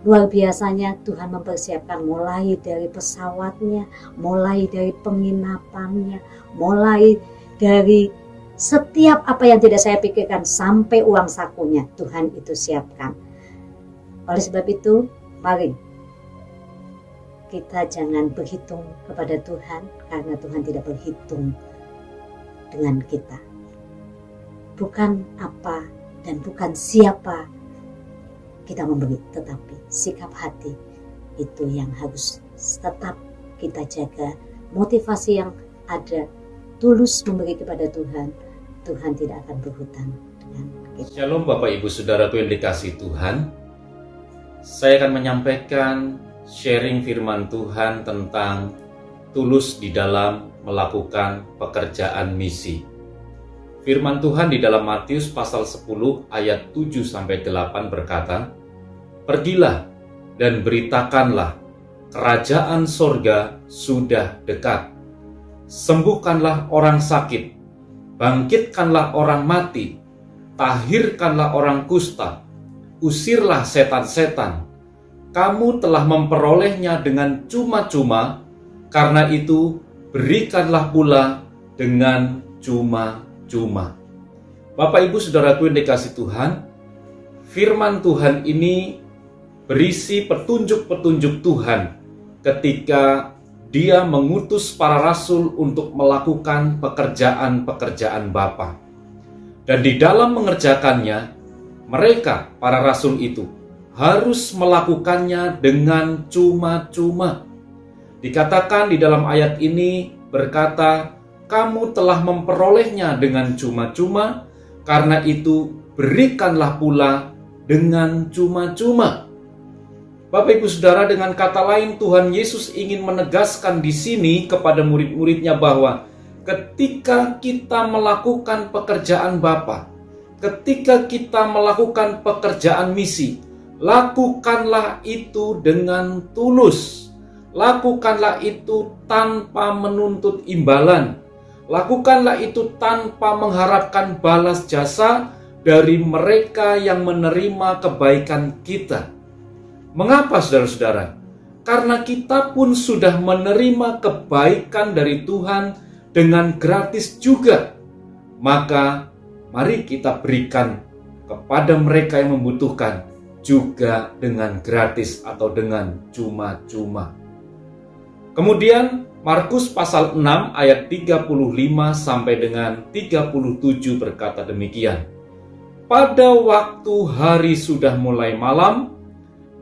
luar biasanya Tuhan mempersiapkan mulai dari pesawatnya, mulai dari penginapannya, mulai dari setiap apa yang tidak saya pikirkan sampai uang sakunya, Tuhan itu siapkan. Oleh sebab itu, mari kita jangan berhitung kepada Tuhan, karena Tuhan tidak berhitung dengan kita. Bukan apa dan bukan siapa kita memberi, tetapi sikap hati itu yang harus tetap kita jaga. Motivasi yang ada, tulus memberi kepada Tuhan, Tuhan tidak akan berhutang dengan kita. Shalom Bapak Ibu Saudaraku yang dikasihi Tuhan. Saya akan menyampaikan sharing firman Tuhan tentang tulus di dalam melakukan pekerjaan misi. Firman Tuhan di dalam Matius pasal 10 ayat 7-8 berkata, "Pergilah dan beritakanlah, kerajaan sorga sudah dekat. Sembuhkanlah orang sakit, bangkitkanlah orang mati, tahirkanlah orang kusta, usirlah setan-setan. Kamu telah memperolehnya dengan cuma-cuma, karena itu berikanlah pula dengan cuma-cuma." Bapak Ibu Saudaraku yang dikasihi Tuhan, firman Tuhan ini berisi petunjuk-petunjuk Tuhan ketika Dia mengutus para rasul untuk melakukan pekerjaan-pekerjaan Bapa. Dan di dalam mengerjakannya, mereka, para rasul itu, harus melakukannya dengan cuma-cuma. Dikatakan di dalam ayat ini berkata, "Kamu telah memperolehnya dengan cuma-cuma, karena itu berikanlah pula dengan cuma-cuma." Bapak Ibu Saudara, dengan kata lain Tuhan Yesus ingin menegaskan di sini kepada murid-muridnya bahwa ketika kita melakukan pekerjaan Bapa, ketika kita melakukan pekerjaan misi, lakukanlah itu dengan tulus. Lakukanlah itu tanpa menuntut imbalan. Lakukanlah itu tanpa mengharapkan balas jasa dari mereka yang menerima kebaikan kita. Mengapa saudara-saudara? Karena kita pun sudah menerima kebaikan dari Tuhan dengan gratis juga. Maka mari kita berikan kepada mereka yang membutuhkan juga dengan gratis atau dengan cuma-cuma. Kemudian Markus pasal 6 ayat 35 sampai dengan 37 berkata demikian. Pada waktu hari sudah mulai malam,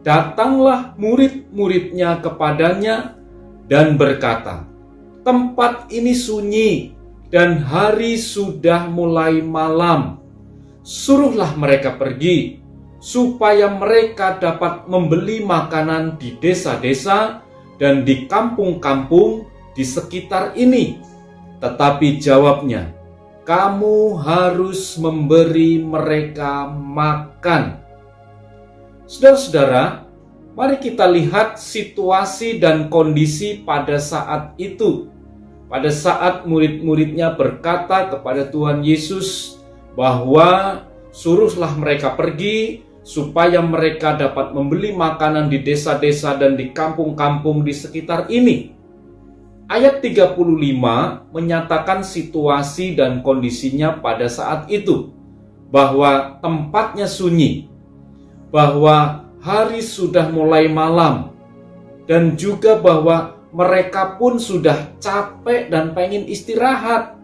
datanglah murid-muridnya kepadanya dan berkata, tempat ini sunyi dan hari sudah mulai malam. Suruhlah mereka pergi, supaya mereka dapat membeli makanan di desa-desa dan di kampung-kampung di sekitar ini. Tetapi jawabnya, kamu harus memberi mereka makan. Saudara-saudara, mari kita lihat situasi dan kondisi pada saat itu. Pada saat murid-muridnya berkata kepada Tuhan Yesus bahwa suruhlah mereka pergi supaya mereka dapat membeli makanan di desa-desa dan di kampung-kampung di sekitar ini. Ayat 35 menyatakan situasi dan kondisinya pada saat itu, bahwa tempatnya sunyi, bahwa hari sudah mulai malam, dan juga bahwa mereka pun sudah capek dan pengen istirahat.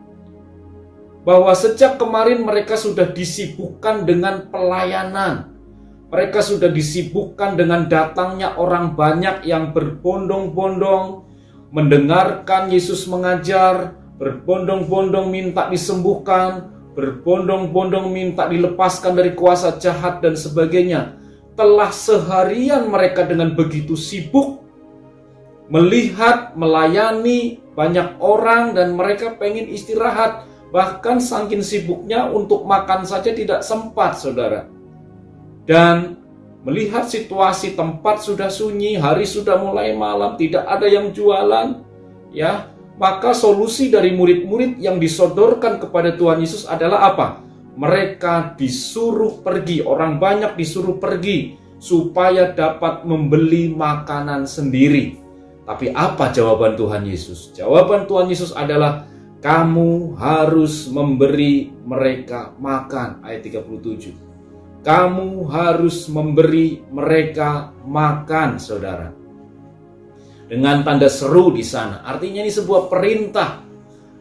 Bahwa sejak kemarin mereka sudah disibukkan dengan pelayanan. Mereka sudah disibukkan dengan datangnya orang banyak yang berbondong-bondong mendengarkan Yesus mengajar, berbondong-bondong minta disembuhkan, berbondong-bondong minta dilepaskan dari kuasa jahat dan sebagainya. Telah seharian mereka dengan begitu sibuk melihat, melayani banyak orang dan mereka pengen istirahat. Bahkan saking sibuknya untuk makan saja tidak sempat, saudara. Dan melihat situasi tempat sudah sunyi, hari sudah mulai malam, tidak ada yang jualan, ya, maka solusi dari murid-murid yang disodorkan kepada Tuhan Yesus adalah apa? Mereka disuruh pergi, orang banyak disuruh pergi supaya dapat membeli makanan sendiri. Tapi apa jawaban Tuhan Yesus? Jawaban Tuhan Yesus adalah, kamu harus memberi mereka makan. Ayat 37. Kamu harus memberi mereka makan, saudara. Dengan tanda seru di sana. Artinya ini sebuah perintah.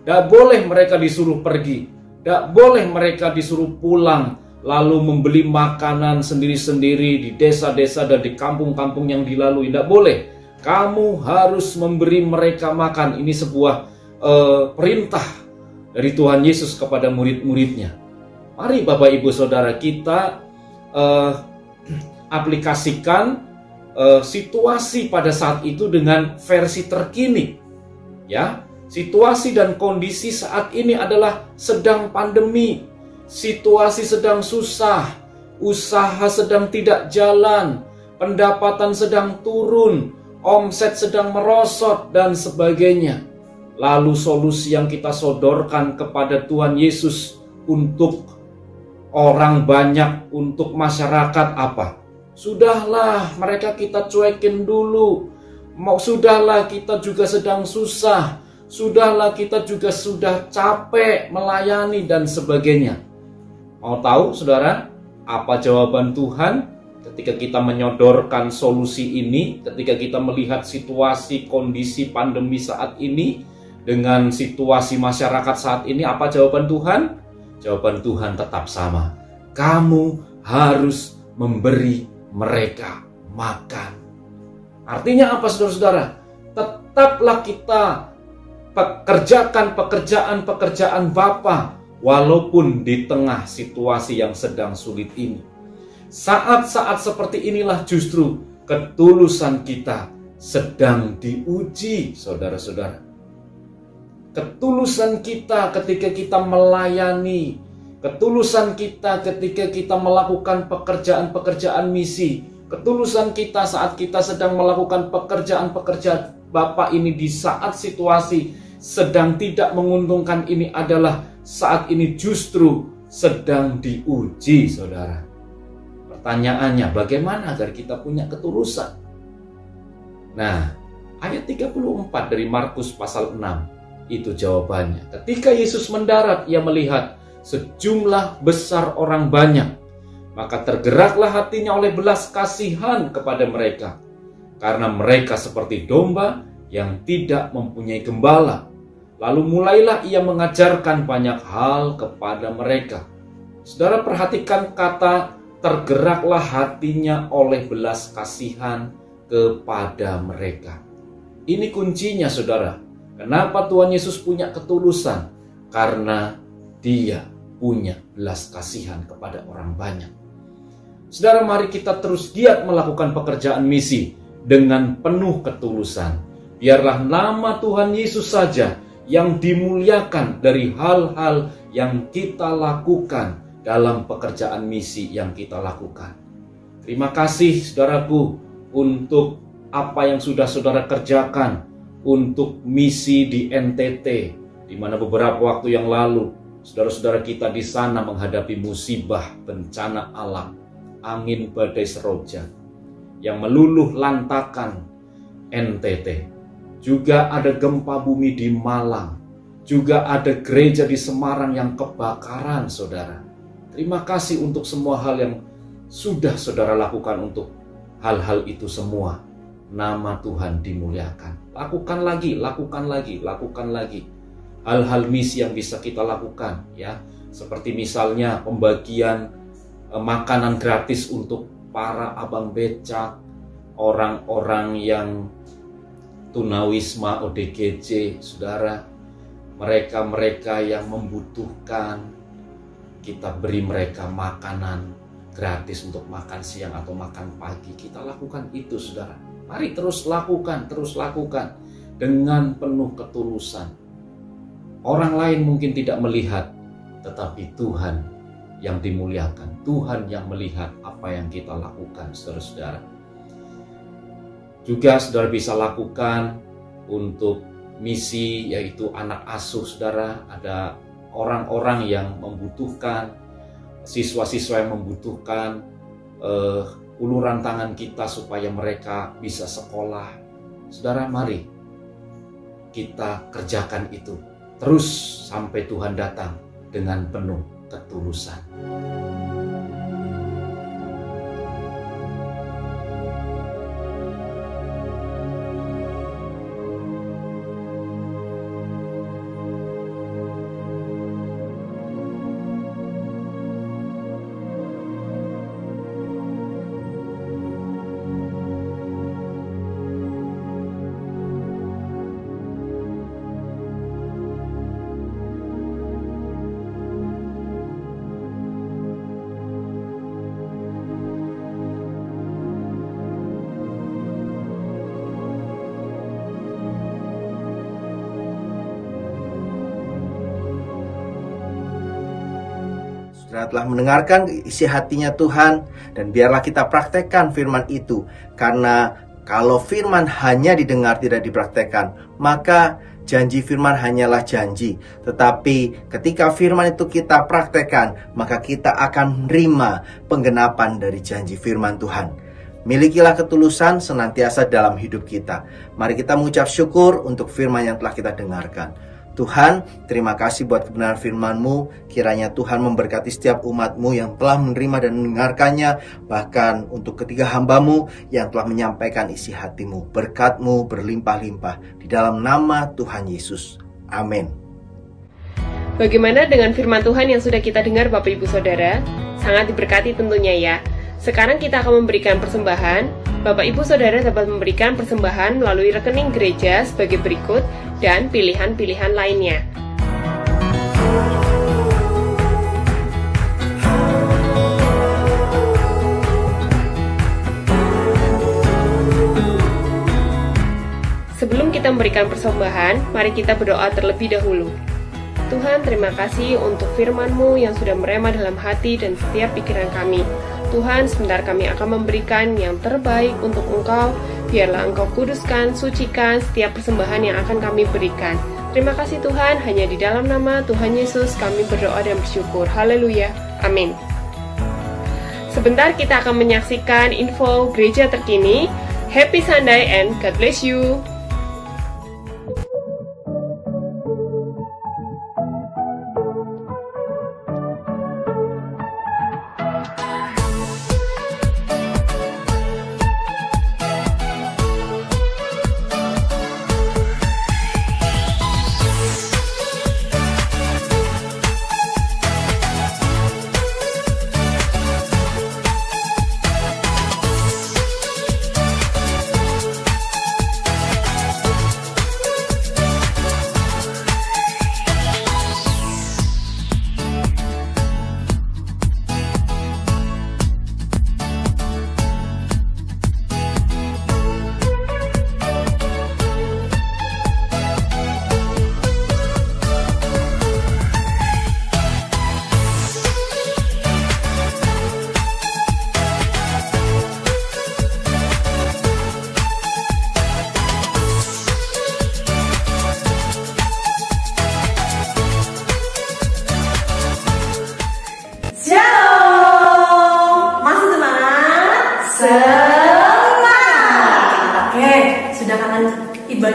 Tidak boleh mereka disuruh pergi. Tidak boleh mereka disuruh pulang, lalu membeli makanan sendiri-sendiri di desa-desa dan di kampung-kampung yang dilalui. Tidak boleh. Kamu harus memberi mereka makan. Ini sebuah perintah dari Tuhan Yesus kepada murid-muridnya. Mari Bapak Ibu Saudara kita aplikasikan situasi pada saat itu dengan versi terkini. Ya, situasi dan kondisi saat ini adalah sedang pandemi, situasi sedang susah, usaha sedang tidak jalan, pendapatan sedang turun, omset sedang merosot dan sebagainya. Lalu solusi yang kita sodorkan kepada Tuhan Yesus untuk orang banyak, untuk masyarakat apa? Sudahlah, mereka kita cuekin dulu. Sudahlah, kita juga sedang susah. Sudahlah, kita juga sudah capek melayani dan sebagainya. Mau tahu, saudara, apa jawaban Tuhan ketika kita menyodorkan solusi ini, ketika kita melihat situasi kondisi pandemi saat ini dengan situasi masyarakat saat ini? Apa jawaban Tuhan? Jawaban Tuhan tetap sama. Kamu harus memberi mereka makan. Artinya apa, saudara-saudara? Tetaplah kita kerjakan pekerjaan-pekerjaan Bapa walaupun di tengah situasi yang sedang sulit ini. Saat-saat seperti inilah justru ketulusan kita sedang diuji, saudara-saudara. Ketulusan kita ketika kita melayani, ketulusan kita ketika kita melakukan pekerjaan-pekerjaan misi, ketulusan kita saat kita sedang melakukan pekerjaan-pekerjaan Bapa ini di saat situasi sedang tidak menguntungkan ini adalah saat ini justru sedang diuji, saudara. Pertanyaannya, bagaimana agar kita punya ketulusan? Nah, ayat 34 dari Markus pasal 6 itu jawabannya. Ketika Yesus mendarat, ia melihat sejumlah besar orang banyak, maka tergeraklah hatinya oleh belas kasihan kepada mereka, karena mereka seperti domba yang tidak mempunyai gembala. Lalu mulailah ia mengajarkan banyak hal kepada mereka. Saudara perhatikan kata tergeraklah hatinya oleh belas kasihan kepada mereka. Ini kuncinya saudara. Kenapa Tuhan Yesus punya ketulusan? Karena dia punya belas kasihan kepada orang banyak. Saudara, mari kita terus giat melakukan pekerjaan misi dengan penuh ketulusan. Biarlah nama Tuhan Yesus saja yang dimuliakan dari hal-hal yang kita lakukan dalam pekerjaan misi yang kita lakukan. Terima kasih saudaraku untuk apa yang sudah saudara kerjakan untuk misi di NTT, di mana beberapa waktu yang lalu saudara-saudara kita di sana menghadapi musibah bencana alam, angin badai seroja yang meluluh lantakan NTT. Juga ada gempa bumi di Malang, juga ada gereja di Semarang yang kebakaran saudara. Terima kasih untuk semua hal yang sudah saudara lakukan untuk hal-hal itu semua. Nama Tuhan dimuliakan. Lakukan lagi, lakukan lagi, lakukan lagi. Hal-hal misi yang bisa kita lakukan ya. Seperti misalnya pembagian makanan gratis untuk para abang becak, orang-orang yang tunawisma ODGJ, saudara. Mereka-mereka yang membutuhkan, kita beri mereka makanan gratis untuk makan siang atau makan pagi. Kita lakukan itu saudara. Mari terus lakukan dengan penuh ketulusan. Orang lain mungkin tidak melihat, tetapi Tuhan yang dimuliakan, Tuhan yang melihat apa yang kita lakukan saudara-saudara. Juga saudara bisa lakukan untuk misi, yaitu anak asuh saudara. Ada orang-orang yang membutuhkan, siswa-siswa yang membutuhkan uluran tangan kita supaya mereka bisa sekolah. Saudara, mari kita kerjakan itu terus sampai Tuhan datang dengan penuh ketulusan. Saudara telah mendengarkan isi hatinya Tuhan, dan biarlah kita praktekkan firman itu. Karena kalau firman hanya didengar tidak dipraktekkan, maka janji firman hanyalah janji. Tetapi ketika firman itu kita praktekkan, maka kita akan menerima penggenapan dari janji firman Tuhan. Milikilah ketulusan senantiasa dalam hidup kita. Mari kita mengucap syukur untuk firman yang telah kita dengarkan. Tuhan, terima kasih buat kebenaran firman-Mu. Kiranya Tuhan memberkati setiap umat-Mu yang telah menerima dan mendengarkannya. Bahkan untuk ketiga hamba-Mu yang telah menyampaikan isi hati-Mu. Berkat-Mu berlimpah-limpah di dalam nama Tuhan Yesus. Amin. Bagaimana dengan firman Tuhan yang sudah kita dengar Bapak Ibu Saudara? Sangat diberkati tentunya ya. Sekarang kita akan memberikan persembahan. Bapak Ibu Saudara dapat memberikan persembahan melalui rekening gereja sebagai berikut dan pilihan-pilihan lainnya. Sebelum kita memberikan persembahan, mari kita berdoa terlebih dahulu. Tuhan, terima kasih untuk firman-Mu yang sudah merema dalam hati dan setiap pikiran kami. Tuhan, sebentar kami akan memberikan yang terbaik untuk Engkau. Biarlah Engkau kuduskan, sucikan setiap persembahan yang akan kami berikan. Terima kasih Tuhan, hanya di dalam nama Tuhan Yesus kami berdoa dan bersyukur. Haleluya. Amin. Sebentar kita akan menyaksikan info gereja terkini. Happy Sunday and God bless you.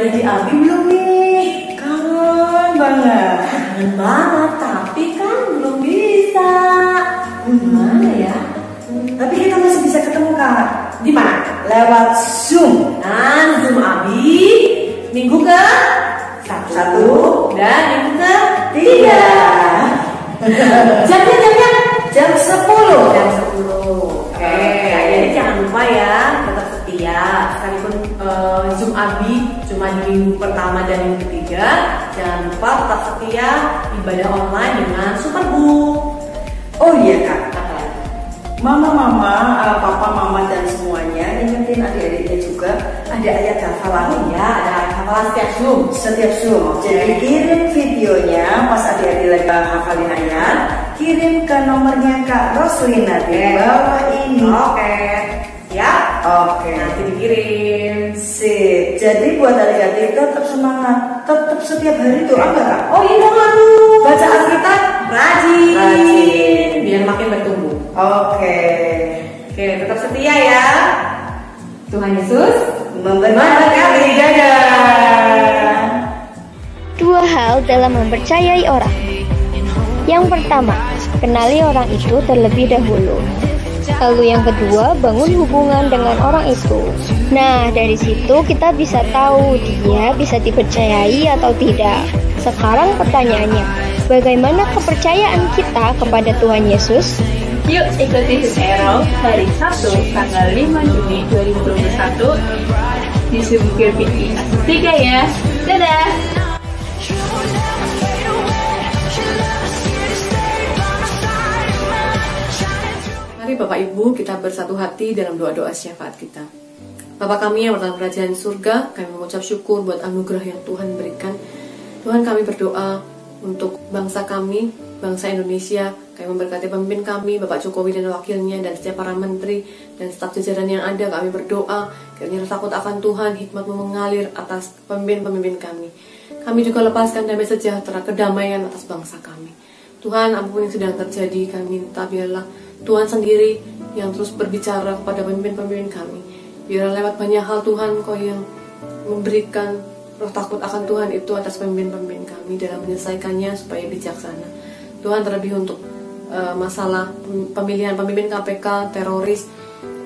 janji Abi belum nih? Kangen banget. Kangen banget, tapi kan belum bisa. Gimana ya? Tapi kita masih bisa ketemu Kak. Di mana? Lewat Zoom. Nah, Zoom Abi minggu ke satu dan minggu ke 3. Jamnya jam 10. Jam 10. Oke. Jadi jangan lupa ya, tetap setia. Sekalipun Zoom Abi cuma di minggu pertama dan minggu ketiga, jangan lupa tetap setia ibadah online dengan Superbook. Oh iya Kak. Mama, papa, mama dan semuanya ingetin adik-adiknya juga ada ayat hafalan ya, ada ayat hafalan setiap Zoom. Jadi kirim videonya pas adik-adik lagi hafalin ayat, kirim ke nomornya Kak Roslina di bawah ini. Oke. Ya? Oke. Nanti dikirim. Sip. Jadi buat adik-adik tetap semangat, tetap setiap hari doa enggak Kak? Oh iya dong, baca Alkitab rajin. Biar makin bertumbuh. Oke, tetap setia ya. Tuhan Yesus memberkati. Dadah. 2 hal dalam mempercayai orang. Yang pertama, kenali orang itu terlebih dahulu. Lalu yang kedua, bangun hubungan dengan orang itu. Nah, dari situ kita bisa tahu dia bisa dipercayai atau tidak. Sekarang pertanyaannya, bagaimana kepercayaan kita kepada Tuhan Yesus? Yuk ikuti Zero hari Sabtu tanggal 5 Juni 2021 di Zoom GBI Asam 3 ya. Dadah! Mari Bapak Ibu kita bersatu hati dalam doa-doa syafaat kita. Bapa kami yang berada di kerajaan surga, kami mengucap syukur buat anugerah yang Tuhan berikan. Tuhan, kami berdoa untuk bangsa kami, bangsa Indonesia. Kami memberkati pemimpin kami, Bapak Jokowi dan wakilnya, dan setiap para menteri dan staf jajaran yang ada. Kami berdoa kiranya takut akan Tuhan, hikmat-Mu mengalir atas pemimpin-pemimpin kami. Kami juga lepaskan damai sejahtera, kedamaian atas bangsa kami. Tuhan, apapun yang sedang terjadi, kami minta biarlah Tuhan sendiri yang terus berbicara kepada pemimpin-pemimpin kami. Biarlah lewat banyak hal Tuhan, Kau yang memberikan roh takut akan Tuhan itu atas pemimpin-pemimpin kami dalam menyelesaikannya supaya bijaksana. Tuhan, terlebih untuk masalah pemilihan pemimpin KPK, teroris,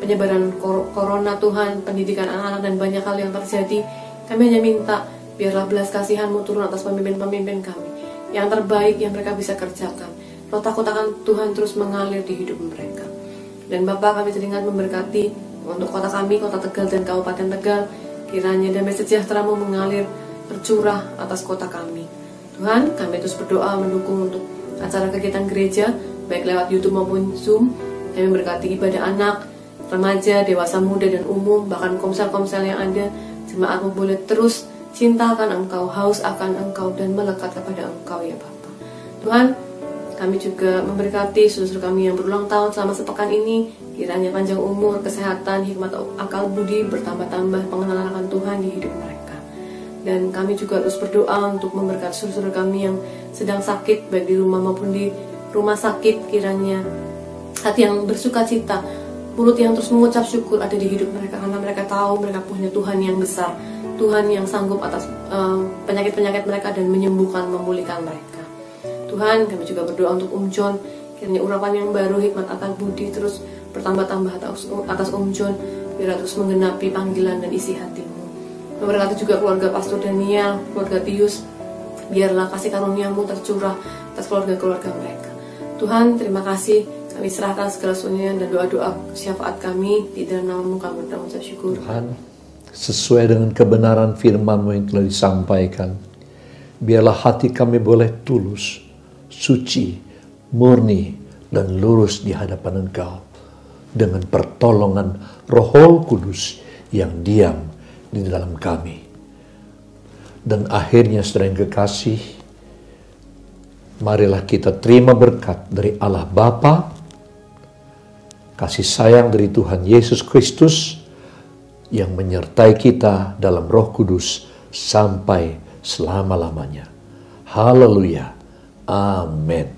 penyebaran corona Tuhan, pendidikan anak-anak dan banyak hal yang terjadi. Kami hanya minta biarlah belas kasihan-Mu turun atas pemimpin-pemimpin kami. Yang terbaik yang mereka bisa kerjakan. Roh takut akan Tuhan terus mengalir di hidup mereka. Dan Bapak, kami teringat memberkati untuk kota kami, kota Tegal dan Kabupaten Tegal. Kiranya damai sejahtera-Mu mengalir tercurah atas kota kami. Tuhan, kami terus berdoa mendukung untuk acara kegiatan gereja, baik lewat YouTube maupun Zoom. Kami memberkati ibadah anak, remaja, dewasa muda dan umum, bahkan komsel-komsel yang ada. Jemaat-Mu boleh terus cintakan Engkau, haus akan Engkau, dan melekat kepada Engkau ya Bapa. Tuhan, kami juga memberkati saudara kami yang berulang tahun selama sepekan ini. Kiranya panjang umur, kesehatan, hikmat, akal budi, bertambah-tambah pengenalan akan Tuhan di hidup mereka. Dan kami juga terus berdoa untuk memberkati saudara kami yang sedang sakit, baik di rumah maupun di rumah sakit. Kiranya hati yang bersuka cita, mulut yang terus mengucap syukur ada di hidup mereka, karena mereka tahu mereka punya Tuhan yang besar, Tuhan yang sanggup atas penyakit-penyakit mereka dan menyembuhkan, memulihkan mereka. Tuhan, kami juga berdoa untuk John, kiranya urapan yang baru, hikmat, akal budi terus bertambah-tambah atas John, biar terus menggenapi panggilan dan isi hati-Mu. Memberkati juga keluarga Pastor Daniel, keluarga Tius, biarlah kasih karunia-Mu tercurah atas keluarga-keluarga mereka. Tuhan, terima kasih, kami serahkan segala sesuatu dan doa-doa syafaat kami di dalam nama-Mu, kami mengucap syukur. Tuhan, sesuai dengan kebenaran firman-Mu yang telah disampaikan, biarlah hati kami boleh tulus, suci, murni, dan lurus di hadapan Engkau dengan pertolongan Roh Kudus yang diam di dalam kami. Dan akhirnya, saudara yang kekasih, marilah kita terima berkat dari Allah Bapa, kasih sayang dari Tuhan Yesus Kristus yang menyertai kita dalam Roh Kudus sampai selama-lamanya. Haleluya. Amin.